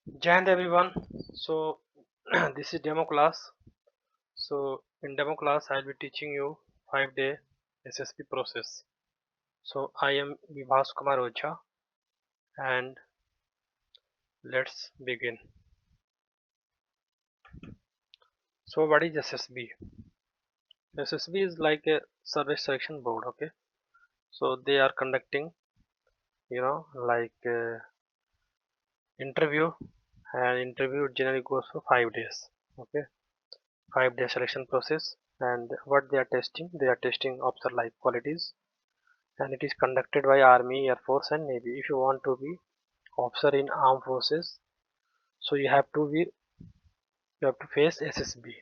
Jai Hind everyone. So this is demo class. So in demo class I'll be teaching you 5-day SSB process. So I am Vibhas Kumar Ocha and let's begin. So what is SSB? SSB is like a service selection board. Okay. So they are conducting like interview, and interview generally goes for 5 days. Okay. 5-day selection process, and what they are testing officer like qualities, and it is conducted by Army, Air Force and Navy. If you want to be officer in armed forces, so you have to face SSB.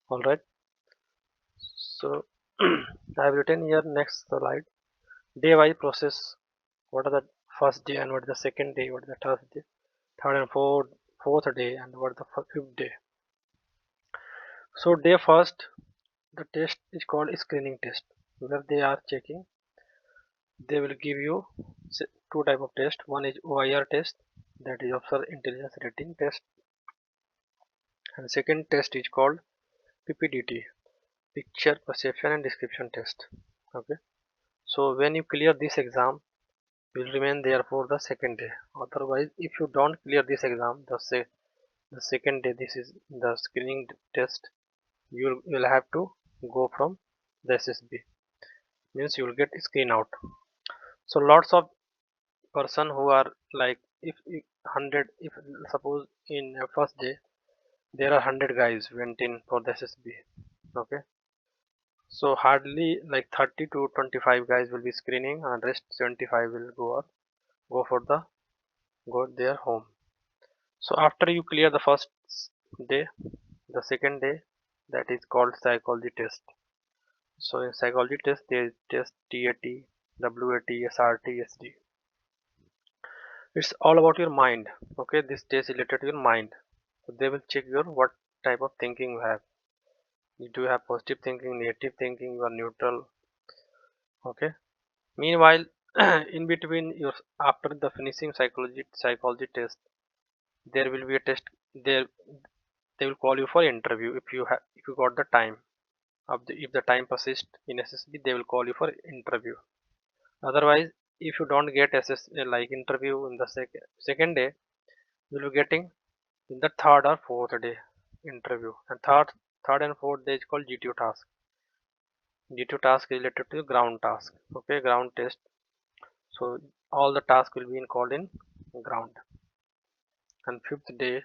All right. So I have written here next slide. Day wise process. What are the first day and what is the second day? What is the third and fourth day, and what is the fifth day? So day first, the test is called screening test, where they are checking. They will give you two type of test. One is OIR test, that is officer intelligence rating test, and second test is called PPDT, picture perception and description test. Okay, so when you clear this exam, you will remain there for the second day. Otherwise, if you don't clear this exam, the second day, this is the screening test, you will have to go from the SSB. Means you will get screen out. So lots of person who are like, if 100, if suppose in a first day there are 100 guys went in for the SSB. Okay, so hardly like 30 to 25 guys will be screening, and rest 75 will go for the go their home. So after you clear the first day, the second day, that is called psychology test. So in psychology test there is test TAT, WAT, SRT, SD. It's all about your mind. Okay, this test is related to your mind. So they will check your what type of thinking you have. You do have positive thinking, negative thinking, you are neutral. Okay, meanwhile in between your, after the finishing psychology test, there will be a test. there they will call you for interview. If you got the time of the, if the time persists in SSB, they will call you for interview. Otherwise, if you don't get like interview in the second day, you will be getting in the third or fourth day interview. And third and fourth day is called GTO task. GTO task is related to ground task. Okay, ground test. So all the tasks will be called in ground. And fifth day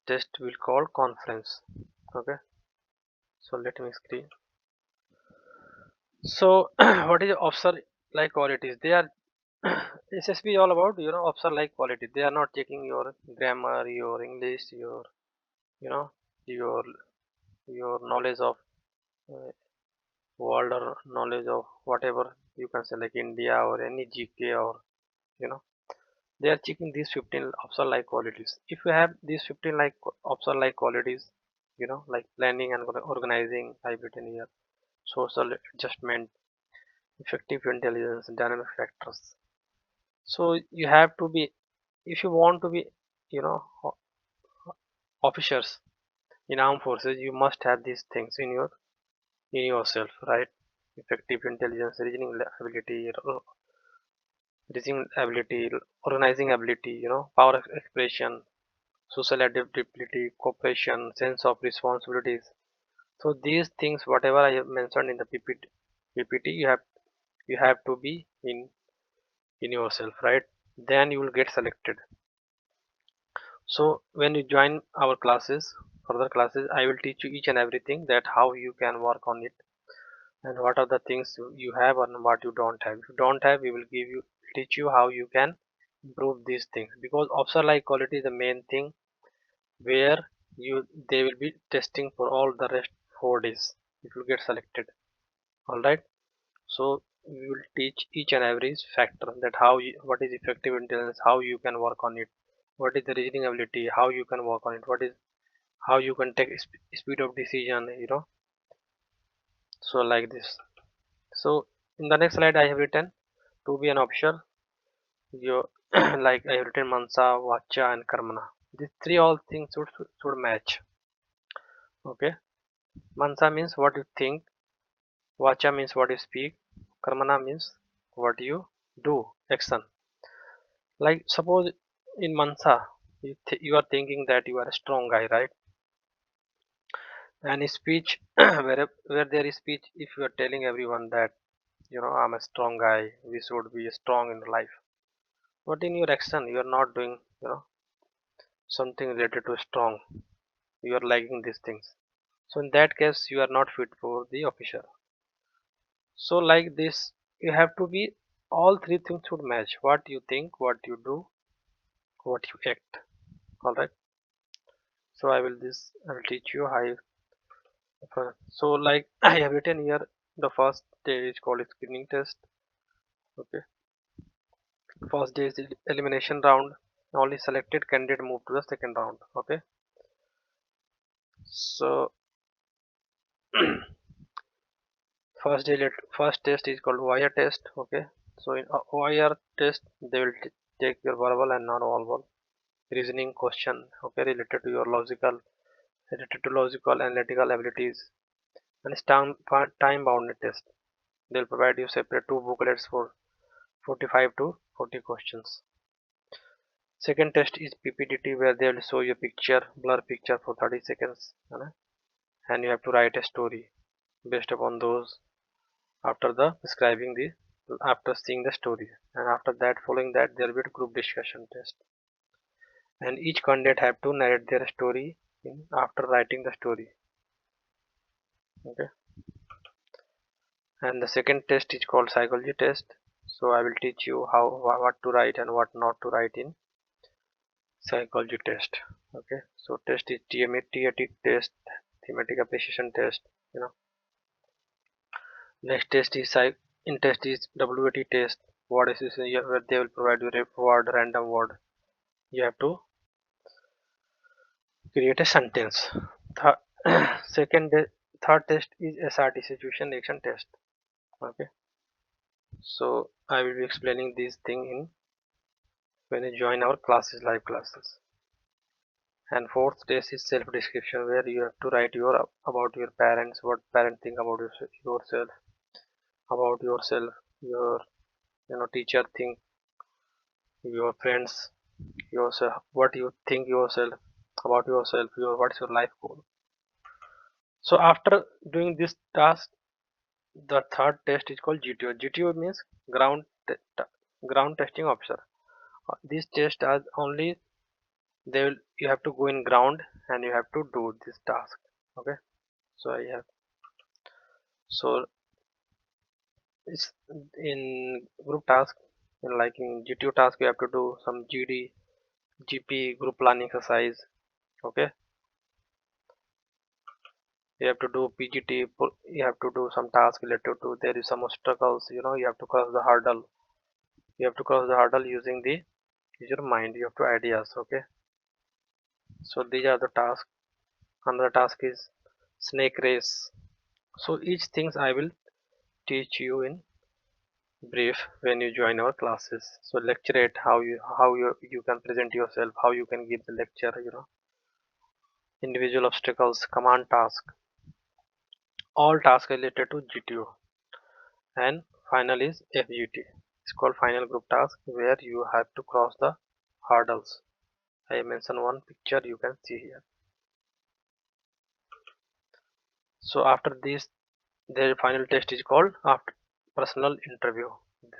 test will call conference. Okay, so let me screen. So what is officer like qualities? They are SSB all about officer like quality. They are not checking your grammar, your English, your you know your knowledge of uh, world, or knowledge of whatever you can say, like India or any GK, or you know they are checking these 15 officer like qualities. If you have these 15 like officer like qualities, like planning and organizing, I've written here, social adjustment, effective intelligence, dynamic factors. So you have to be, if you want to be you know o- officers in armed forces, you must have these things in yourself, right? Effective intelligence, reasoning ability, organizing ability, power of expression, social adaptability, cooperation, sense of responsibilities. So these things, whatever I have mentioned in the PPT, you have to be in yourself, right? Then you will get selected. So when you join our classes, further classes, I will teach you each and everything, that how you can work on it, and what are the things you have and what you don't have. If you don't have, we will teach you how you can improve these things, because officer like quality is the main thing, where you they will be testing for all the rest 4 days if you get selected. All right. So we will teach each and every factor, that what is effective intelligence, how you can work on it, what is the reasoning ability, how you can work on it, what is how you can take speed of decision, so like this. So in the next slide I have written, to be an officer, You like I have written Mansa, Vacha, and Karmana. These three all things should match. Okay. Mansa means what you think. Vacha means what you speak. Karmana means what you do. Action. Like suppose in Mansa, you are thinking that you are a strong guy, right? And in speech, where there is speech, if you are telling everyone that I'm a strong guy, we should be strong in life. But in your action, you are not doing something related to strong. You are liking these things. So in that case, you are not fit for the officer. So like this, you have to be all three things should match. What you think, what you do, what you act. All right. So I will teach you how. So like I have written here, the first day is called screening test. Okay. First day is the elimination round. Only selected candidate move to the second round. Okay. So first test is called wire test. Okay. So in wire test, they will take your verbal and non-verbal reasoning question. Okay, related to logical analytical abilities, and it's time bounded test. They'll provide you separate two booklets for 45 to 40 questions. Second test is PPDT, where they will show you a picture, blur picture for 30 seconds, and you have to write a story based upon those after the describing the after seeing the story. And after that, following that, there will be a group discussion test, and each candidate have to narrate their story after writing the story. Okay, and the second test is called psychology test. So I will teach you how what to write and what not to write in psychology test. Okay, so test is TMAT test, thematic appreciation test. you know Next test is in test is WAT test. Word association, where they will provide you a word, random word. You have to create a sentence. Th- third test is SRT, situation action test. Okay, so I will be explaining this thing in when you join our classes, live classes. And fourth test is self description, where you have to write your about your parents, what parents think about yourself, about yourself, your teacher think, your friends, yourself, what you think yourself about yourself, what's your life goal. So after doing this task, the third test is called GTO. GTO means ground testing officer. These tests are only you have to go in ground and you have to do this task. Okay, so I have so it's in group task, like in GTO task you have to do some GD GP group planning exercise. Okay, you have to do PGT, you have to do some task related to there is some obstacles, you have to cross the hurdle. You have to cross the hurdle using your mind, you have to ideas. Okay, so these are the tasks. Another task is snake race. So each things I will teach you in brief when you join our classes. So lecturate, how you can present yourself, how you can give the lecture, individual obstacles, command task, all tasks related to GTO. And final is FGT. It's called final group task, where you have to cross the hurdles. I mentioned one picture you can see here. So after this, their final test is called after personal interview,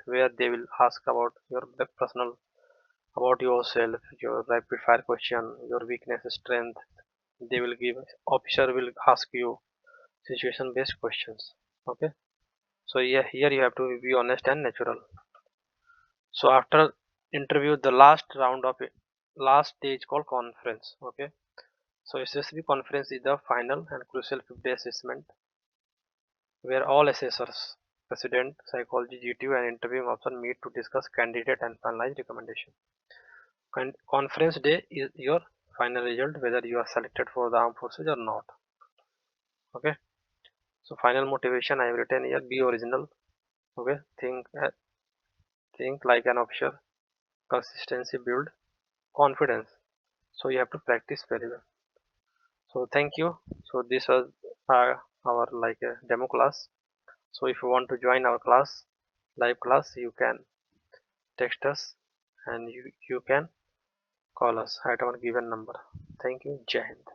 where they will ask about your personal, about yourself, your rapid fire question, your weakness, strength. They will give, officer will ask you situation based questions. Okay, so yeah, here you have to be honest and natural. So after interview, the last round of it, last day is called conference. Okay, so SSB conference is the final and crucial 5-day assessment, where all assessors, president, psychology, GTU, and interviewing officer meet to discuss candidate and finalize recommendation. Conference day is your final result, whether you are selected for the armed forces or not. Okay, so final motivation I have written here: be original. Okay, think like an officer. consistency build confidence. So you have to practice very well. So thank you. So this was our like a demo class. So if you want to join our class, live class, you can text us, and you can call us at our given number. Thank you. Jai Hind.